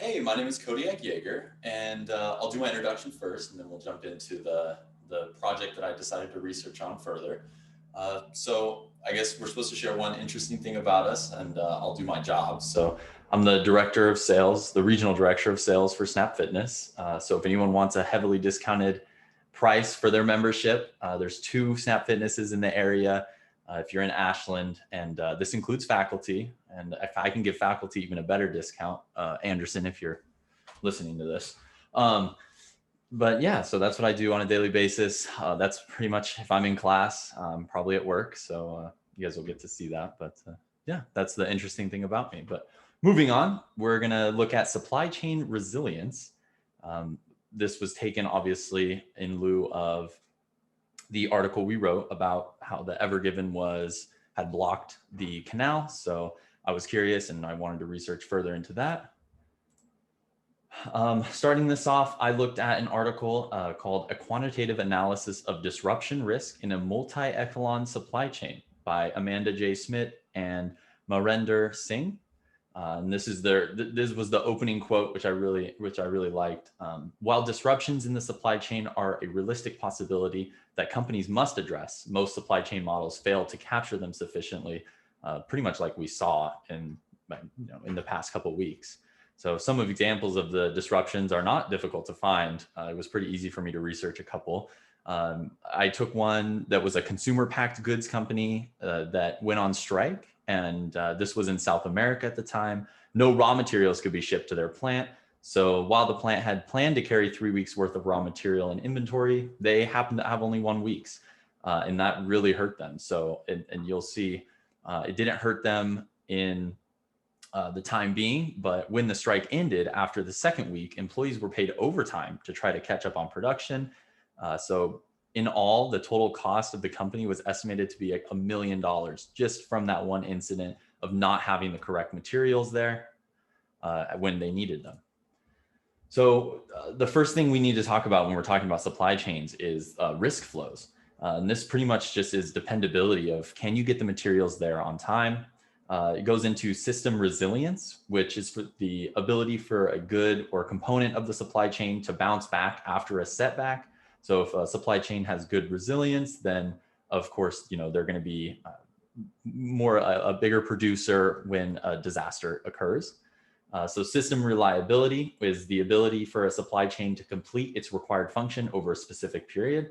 Hey, my name is Yaeger, and I'll do my introduction first, and then we'll jump into the project that I decided to research on further. So I guess we're supposed to share one interesting thing about us, and I'll do my job. So I'm the director of sales, the regional director of sales for Snap Fitness. So if anyone wants a heavily discounted price for their membership, there's two Snap Fitnesses in the area. If you're in Ashland, and this includes faculty, and if I can give faculty even a better discount, Anderson, if you're listening to this. But yeah, so that's what I do on a daily basis. That's pretty much if I'm in class, probably at work. So you guys will get to see that. But yeah, that's the interesting thing about me. But moving on, we're going to look at supply chain resilience. This was taken obviously in lieu of the article we wrote about how the Ever Given had blocked the canal. So I was curious and I wanted to research further into that. Starting this off, I looked at an article called A Quantitative Analysis of Disruption Risk in a Multi-Ethelon Supply Chain by Amanda J. Smith and Marinder Singh. And this was the opening quote, which I really liked. While disruptions in the supply chain are a realistic possibility that companies must address, most supply chain models fail to capture them sufficiently, pretty much like we saw in the past couple of weeks. So some of examples of the disruptions are not difficult to find. It was pretty easy for me to research a couple. I took one that was a consumer packed goods company that went on strike. And this was in South America at the time. No raw materials could be shipped to their plant. So while the plant had planned to carry 3 weeks worth of raw material in inventory, they happened to have only 1 week's. And that really hurt them. So, and you'll see, it didn't hurt them in the time being, but when the strike ended after the second week, employees were paid overtime to try to catch up on production. So in all, the total cost of the company was estimated to be like $1 million just from that one incident of not having the correct materials there when they needed them. So the first thing we need to talk about when we're talking about supply chains is risk flows. And this pretty much just is dependability of, can you get the materials there on time? It goes into system resilience, which is for the ability for a good or component of the supply chain to bounce back after a setback. So if a supply chain has good resilience, then of course, they're going to be a bigger producer when a disaster occurs. So system reliability is the ability for a supply chain to complete its required function over a specific period.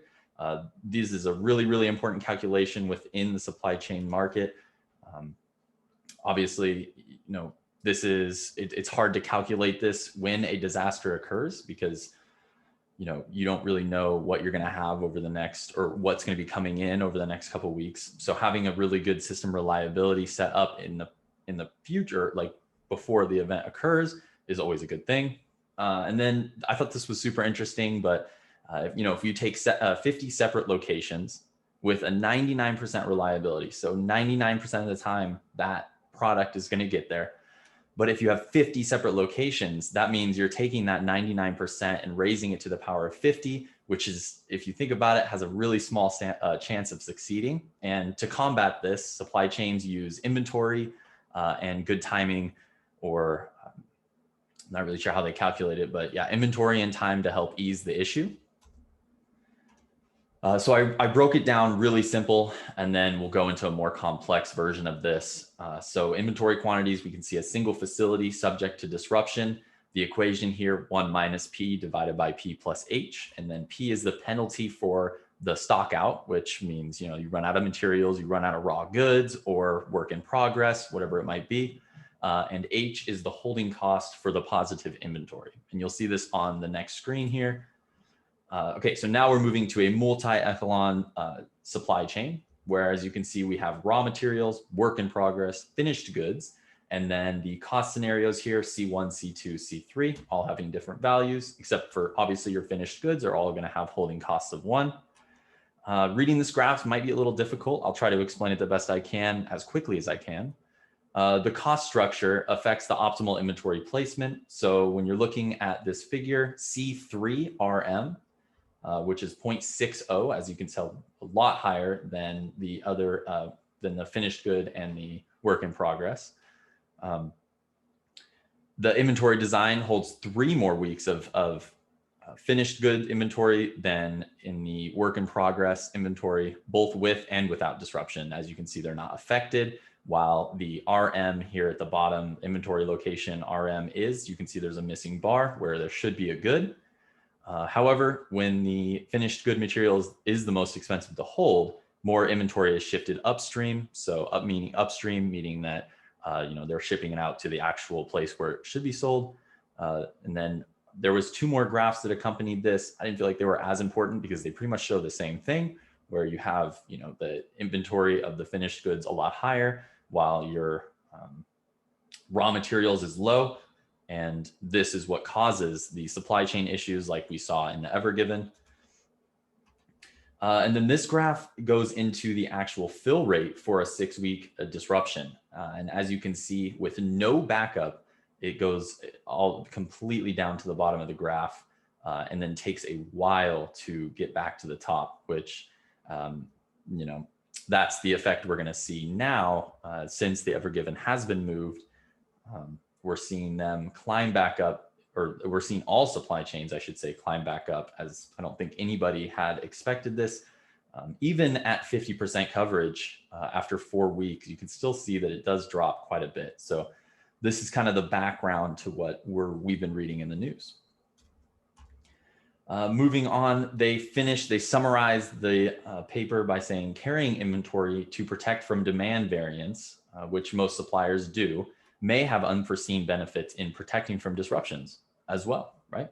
This is a really, really important calculation within the supply chain market. Obviously, it's hard to calculate this when a disaster occurs because you don't really know what you're going to have over the next, or what's going to be coming in over the next couple of weeks. So having a really good system reliability set up in the future, like before the event occurs, is always a good thing. And then I thought this was super interesting, but if you take 50 separate locations with a 99% reliability, so 99% of the time that product is going to get there. But if you have 50 separate locations, that means you're taking that 99% and raising it to the power of 50, which is, if you think about it, has a really small chance of succeeding. And to combat this, supply chains use inventory and good timing, or I'm not really sure how they calculate it, but yeah, inventory and time to help ease the issue. So I broke it down really simple, and then we'll go into a more complex version of this. So inventory quantities, we can see a single facility subject to disruption. The equation here, 1 minus P divided by P plus H. And then P is the penalty for the stock out, which means, you run out of materials, you run out of raw goods or work in progress, whatever it might be. And H is the holding cost for the positive inventory. And you'll see this on the next screen here. Okay, so now we're moving to a multi-Ethelon supply chain, where, as you can see, we have raw materials, work in progress, finished goods, and then the cost scenarios here, C1, C2, C3, all having different values, except for obviously your finished goods are all going to have holding costs of 1. Reading this graph might be a little difficult. I'll try to explain it the best I can as quickly as I can. The cost structure affects the optimal inventory placement. So when you're looking at this figure, C3 RM, which is 0.60, as you can tell, a lot higher than the other, than the finished good and the work in progress. The inventory design holds 3 more weeks of finished good inventory than in the work in progress inventory, both with and without disruption. As you can see, they're not affected. While the RM here at the bottom inventory location RM is, you can see there's a missing bar where there should be a good. However, when the finished good materials is the most expensive to hold, more inventory is shifted upstream. So meaning upstream, meaning that they're shipping it out to the actual place where it should be sold. And then there was 2 more graphs that accompanied this. I didn't feel like they were as important because they pretty much show the same thing, where you have the inventory of the finished goods a lot higher while your raw materials is low. And this is what causes the supply chain issues like we saw in the Ever Given. And then this graph goes into the actual fill rate for a 6-week disruption. And as you can see, with no backup, it goes all completely down to the bottom of the graph, and then takes a while to get back to the top, which, that's the effect we're going to see now. Since the Ever Given has been moved, we're seeing them climb back up, or we're seeing all supply chains, I should say, climb back up, as I don't think anybody had expected this. Even at 50% coverage after 4 weeks, you can still see that it does drop quite a bit. So this is kind of the background to what we've been reading in the news. Moving on, they summarized the paper by saying carrying inventory to protect from demand variance, which most suppliers do, may have unforeseen benefits in protecting from disruptions as well, right?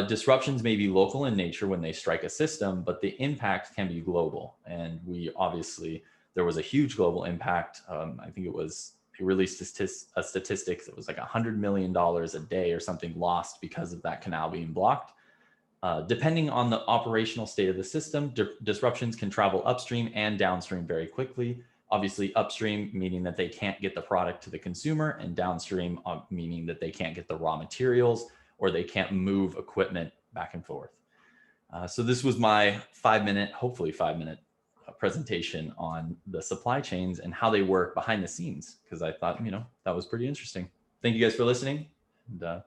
Disruptions may be local in nature when they strike a system, but the impact can be global. And there was a huge global impact. I think they released a statistic that was like $100 million a day or something lost because of that canal being blocked. Depending on the operational state of the system, disruptions can travel upstream and downstream very quickly. Obviously, upstream meaning that they can't get the product to the consumer, and downstream meaning that they can't get the raw materials or they can't move equipment back and forth. So this was my hopefully 5-minute presentation on the supply chains and how they work behind the scenes, because I thought, that was pretty interesting. Thank you guys for listening. And